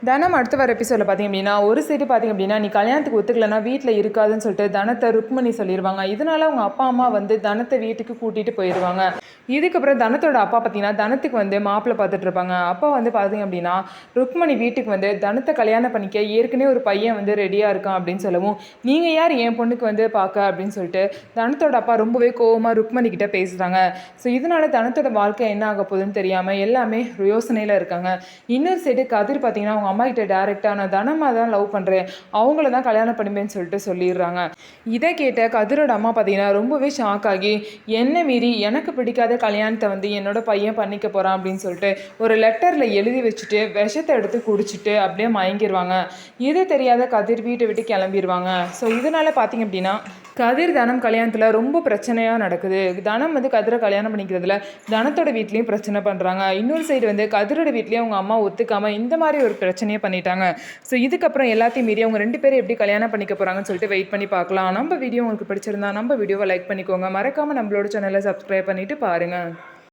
தனம் அடுத்து வர எபிசோடில் பார்த்திங்க அப்படின்னா ஒரு சைடு பார்த்திங்க அப்படின்னா நீ கல்யாணத்துக்கு ஒத்துக்கலைன்னா வீட்டில் இருக்காதுன்னு சொல்லிட்டு தனத்தை ருக்மணி சொல்லிடுவாங்க. இதனால அவங்க அப்பா அம்மா வந்து தனத்தை வீட்டுக்கு கூட்டிகிட்டு போயிடுவாங்க. இதுக்கப்புறம் தனத்தோட அப்பா பார்த்தீங்கன்னா தனத்துக்கு வந்து மாப்பிள்ளை பார்த்துட்டு இருப்பாங்க. அப்பா வந்து பார்த்திங்க அப்படின்னா ருக்மணி வீட்டுக்கு வந்து தனத்தை கல்யாணம் பண்ணிக்க ஏற்கனவே ஒரு பையன் வந்து ரெடியாக இருக்கான் அப்படின்னு சொல்லவும், நீங்கள் யார் என் பொண்ணுக்கு வந்து பார்க்க அப்படின்னு சொல்லிட்டு தனத்தோட அப்பா ரொம்பவே கோவமாக ருக்மணி கிட்ட பேசுகிறாங்க. ஸோ இதனால தனத்தோட வாழ்க்கை என்ன ஆக போகுதுன்னு தெரியாமல் எல்லாமே யோசனையில் இருக்காங்க. இன்னொரு சைடு கதிர் பார்த்தீங்கன்னா அவங்க அம்மா கிட்ட டேரெக்டாக நான் தனமா தான் லவ் பண்ணுறேன், அவங்கள தான் கல்யாணம் பண்ணிப்பேன்னு சொல்லிட்டு சொல்லிடுறாங்க. இதை கேட்ட கதிரோட அம்மா பார்த்தீங்கன்னா ரொம்பவே ஷாக் ஆகி, என்ன மீறி எனக்கு பிடிக்காத கல்யாணத்தை வந்து என்னோட பையன் பண்ணிக்க போகிறான் அப்படின்னு சொல்லிட்டு ஒரு லெட்டரில் எழுதி வச்சுட்டு விஷத்தை எடுத்து குடிச்சிட்டு அப்படியே மயங்கிடுவாங்க. இது தெரியாத கதிர் வீட்டை விட்டு கிளம்பிடுவாங்க. ஸோ இதனால் பார்த்தீங்க அப்படின்னா கதிர் தனம் கல்யாணத்தில் ரொம்ப பிரச்சனையாக நடக்குது. தனம் வந்து கதிரை கல்யாணம் பண்ணிக்கிறதுல தனத்தோட வீட்லேயும் பிரச்சனை பண்ணுறாங்க. இன்னொரு சைடு வந்து கதிரோட வீட்லேயும் அவங்க அம்மா ஒத்துக்காமல் இந்த மாதிரி ஒரு பிரச்சனையை பண்ணிட்டாங்க. ஸோ இதுக்கப்புறம் எல்லாத்தையும் மீறி அவங்க 2 பேரும் எப்படி கல்யாணம் பண்ணிக்க போகிறாங்கன்னு சொல்லிட்டு வெயிட் பண்ணி பார்க்கலாம். நம்ம வீடியோ உங்களுக்கு பிடிச்சிருந்தா நம்ம வீடியோவை லைக் பண்ணிக்கோங்க. மறக்காமல் நம்மளோட சேனலை சப்ஸ்கிரைப் பண்ணிவிட்டு பாருங்கள்.